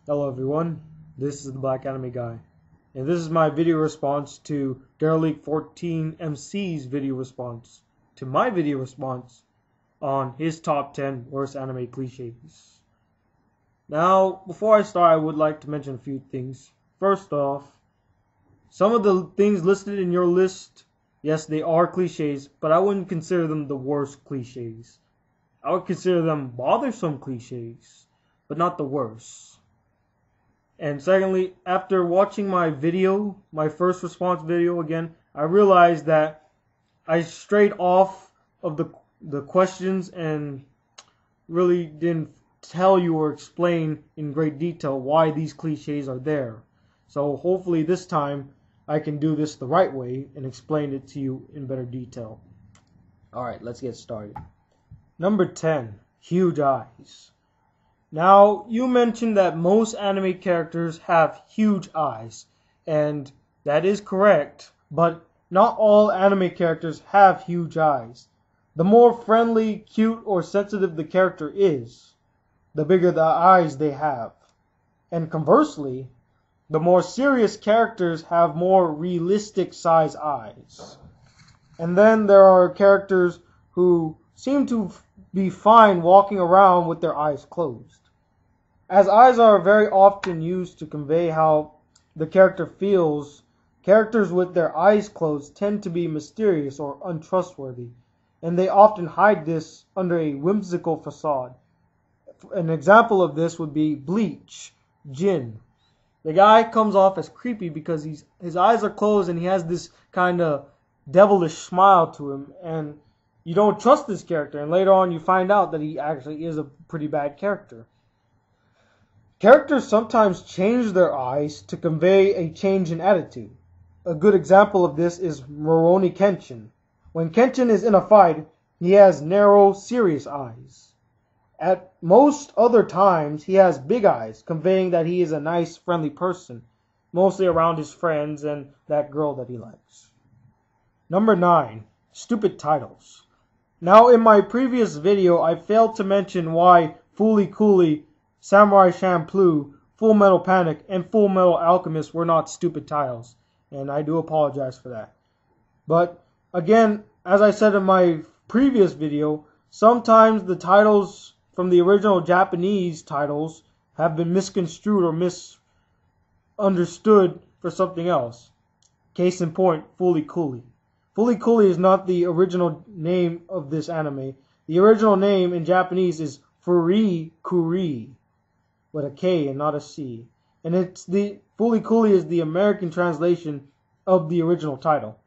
Hello everyone, this is the Black Anime Guy, and this is my video response to Dalek14mc's video response to my video response on his top 10 worst anime cliches. Now, before I start, I would like to mention a few things. First off, some of the things listed in your list, yes, they are cliches, but I wouldn't consider them the worst cliches. I would consider them bothersome cliches, but not the worst. And secondly, after watching my video, my first response video again, I realized that I strayed off of the questions and really didn't tell you or explain in great detail why these cliches are there. So hopefully this time I can do this the right way and explain it to you in better detail. Alright, let's get started. Number 10, huge eyes. Now, you mentioned that most anime characters have huge eyes, and that is correct, but not all anime characters have huge eyes. The more friendly, cute, or sensitive the character is, the bigger the eyes they have. And conversely, the more serious characters have more realistic size eyes. And then there are characters who seem to be fine walking around with their eyes closed. As eyes are very often used to convey how the character feels, characters with their eyes closed tend to be mysterious or untrustworthy, and they often hide this under a whimsical facade. An example of this would be Bleach, Jin. The guy comes off as creepy because his eyes are closed and he has this kind of devilish smile to him, and you don't trust this character, and later on you find out that he actually is a pretty bad character. Characters sometimes change their eyes to convey a change in attitude. A good example of this is Rurouni Kenshin. When Kenshin is in a fight, he has narrow, serious eyes. At most other times, he has big eyes, conveying that he is a nice, friendly person, mostly around his friends and that girl that he likes. Number 9, stupid titles. Now, in my previous video, I failed to mention why Fooly Cooly, Samurai Champloo, Full Metal Panic, and Full Metal Alchemist were not stupid titles, and I do apologize for that. But again, as I said in my previous video, sometimes the titles from the original Japanese titles have been misconstrued or misunderstood for something else. Case in point, Fooly Cooly. Fooly Cooly is not the original name of this anime. The original name in Japanese is Furi Kuri, with a K and not a C. And Fooly Cooly is the American translation of the original title.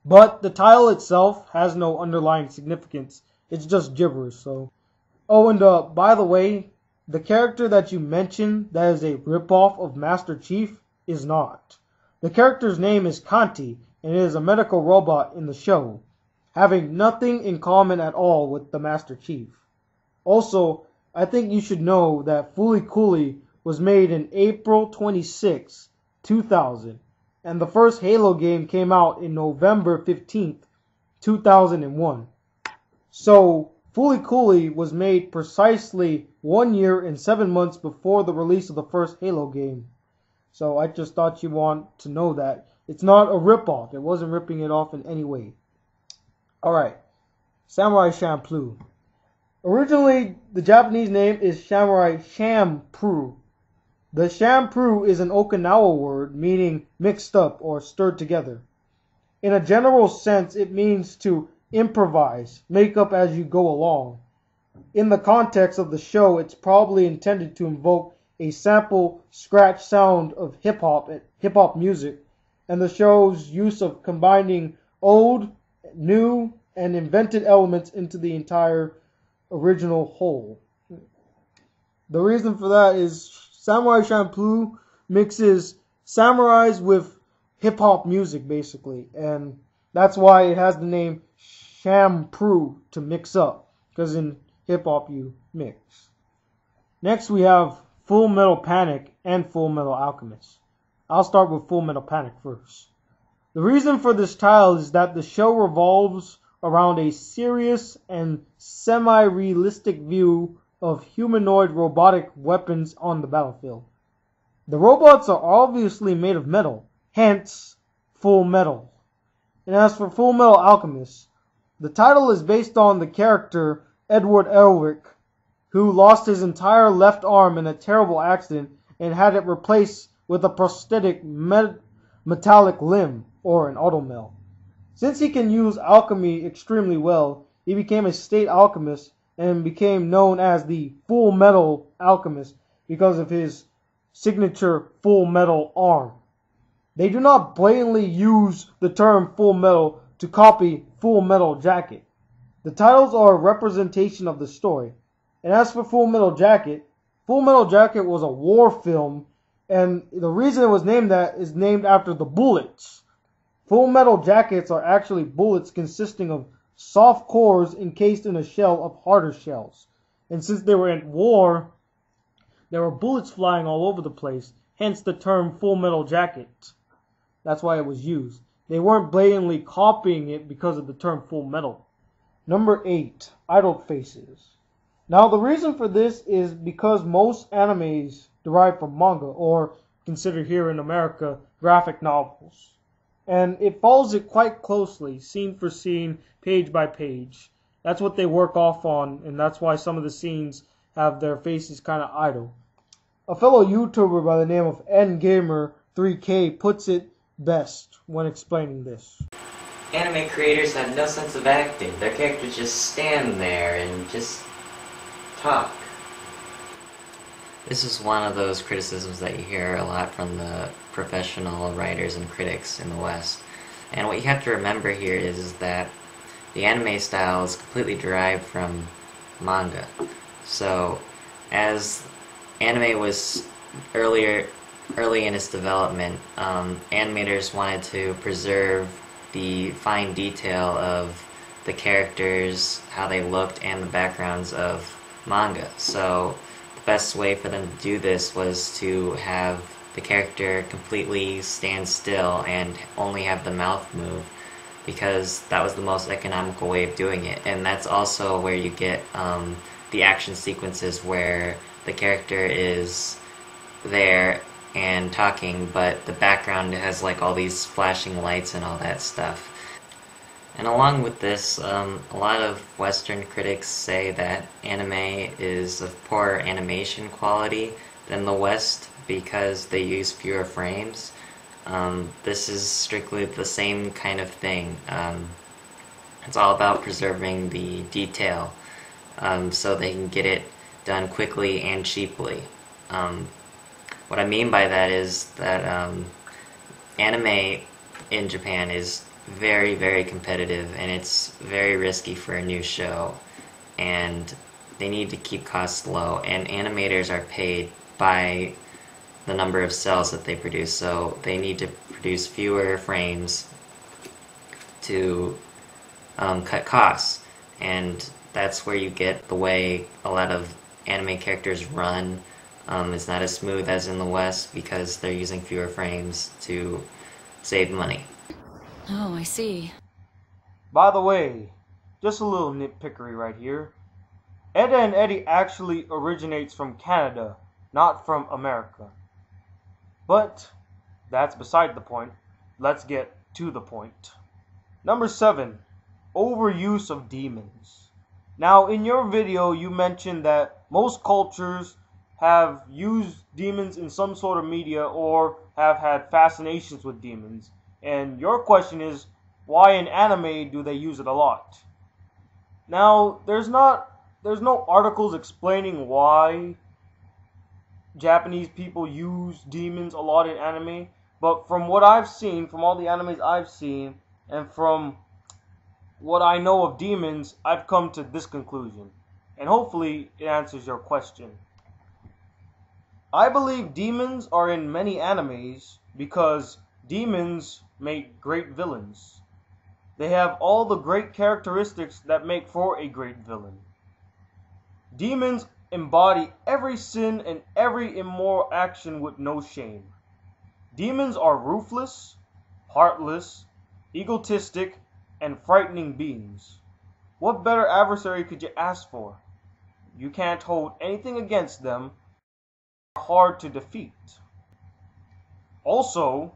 But the title itself has no underlying significance. It's just gibberish, so. Oh, and by the way, the character that you mentioned that is a ripoff of Master Chief is not. The character's name is Kanti, and it is a medical robot in the show, having nothing in common at all with the Master Chief. Also, I think you should know that Fooly Cooly was made in April 26, 2000, and the first Halo game came out in November 15th, 2001. So, Fooly Cooly was made precisely 1 year and 7 months before the release of the first Halo game. So I just thought you want to know that. It's not a ripoff. It wasn't ripping it off in any way. Alright, Samurai Champloo. Originally, the Japanese name is Samurai Champloo. The Champloo is an Okinawa word meaning mixed up or stirred together. In a general sense, it means to improvise, make up as you go along. In the context of the show, it's probably intended to invoke a sample scratch sound of hip-hop music, and the show's use of combining old, new, and invented elements into the entire original whole. The reason for that is Samurai Champloo mixes samurais with hip-hop music, basically, and that's why it has the name Champloo, to mix up, because in hip-hop you mix. Next we have Full Metal Panic and Full Metal Alchemist. I'll start with Full Metal Panic first. The reason for this title is that the show revolves around a serious and semi-realistic view of humanoid robotic weapons on the battlefield. The robots are obviously made of metal, hence Full Metal. And as for Full Metal Alchemist, the title is based on the character Edward Elric, who lost his entire left arm in a terrible accident and had it replaced with a prosthetic metallic limb, or an automel. Since he can use alchemy extremely well, he became a state alchemist and became known as the Full Metal Alchemist because of his signature Full Metal arm. They do not blatantly use the term Full Metal to copy Full Metal Jacket. The titles are a representation of the story. And as for Full Metal Jacket was a war film, and the reason it was named that is named after the bullets. Full Metal Jackets are actually bullets consisting of soft cores encased in a shell of harder shells. And since they were in war, there were bullets flying all over the place, hence the term Full Metal Jacket. That's why it was used. They weren't blatantly copying it because of the term Full Metal. Number 8, Idle Faces. Now the reason for this is because most animes derive from manga, or considered here in America, graphic novels. And it follows it quite closely, scene for scene, page by page. That's what they work off on, and that's why some of the scenes have their faces kind of idle. A fellow YouTuber by the name of NGamer3K puts it best when explaining this. Anime creators have no sense of acting. Their characters just stand there and just talk. This is one of those criticisms that you hear a lot from the professional writers and critics in the West. And what you have to remember here is that the anime style is completely derived from manga. So, as anime was early in its development, animators wanted to preserve the fine detail of the characters, how they looked, and the backgrounds of manga. So the best way for them to do this was to have the character completely stand still and only have the mouth move, because that was the most economical way of doing it. And that's also where you get the action sequences where the character is there and talking, but the background has like all these flashing lights and all that stuff. And along with this, a lot of Western critics say that anime is of poorer animation quality than the West because they use fewer frames. This is strictly the same kind of thing. It's all about preserving the detail so they can get it done quickly and cheaply. What I mean by that is that anime in Japan is very, very competitive, and it's very risky for a new show, and they need to keep costs low, and animators are paid by the number of cells that they produce, so they need to produce fewer frames to cut costs, and that's where you get the way a lot of anime characters run. It's not as smooth as in the West because they're using fewer frames to save money. Oh, I see. By the way, just a little nitpickery right here. Edda and Eddie actually originates from Canada, not from America. But that's beside the point. Let's get to the point. Number 7, overuse of demons. Now, in your video, you mentioned that most cultures have used demons in some sort of media or have had fascinations with demons. And your question is, why in anime do they use it a lot? Now, there's no articles explaining why Japanese people use demons a lot in anime, but from what I've seen, from all the animes I've seen, and from what I know of demons, I've come to this conclusion. And hopefully it answers your question. I believe demons are in many animes because demons make great villains. They have all the great characteristics that make for a great villain. Demons embody every sin and every immoral action with no shame. Demons are ruthless, heartless, egotistic, and frightening beings. What better adversary could you ask for? You can't hold anything against them. They're hard to defeat. Also,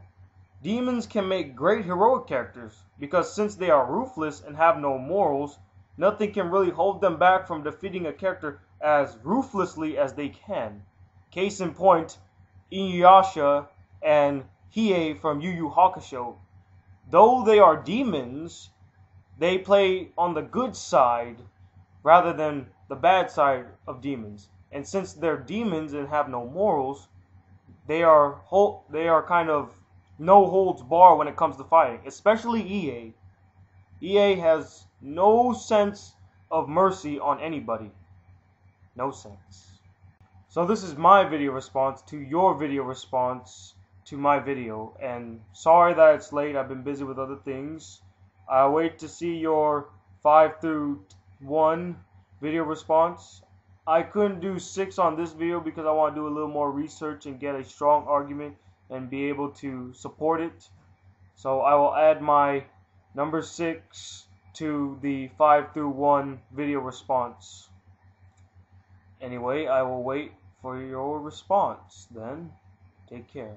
demons can make great heroic characters, because since they are ruthless and have no morals, nothing can really hold them back from defeating a character as ruthlessly as they can. Case in point, Inuyasha and Hiei from Yu Yu Hakusho. Though they are demons, they play on the good side rather than the bad side of demons. And since they're demons and have no morals, they are kind of no holds bar when it comes to fighting, especially EA. EA has no sense of mercy on anybody. No sense. So this is my video response to your video response to my video, and sorry that it's late. I've been busy with other things. I wait to see your 5 through 1 video response. I couldn't do 6 on this video because I want to do a little more research and get a strong argument and be able to support it. So I will add my number 6 to the 5 through 1 video response. Anyway, I will wait for your response then. Take care.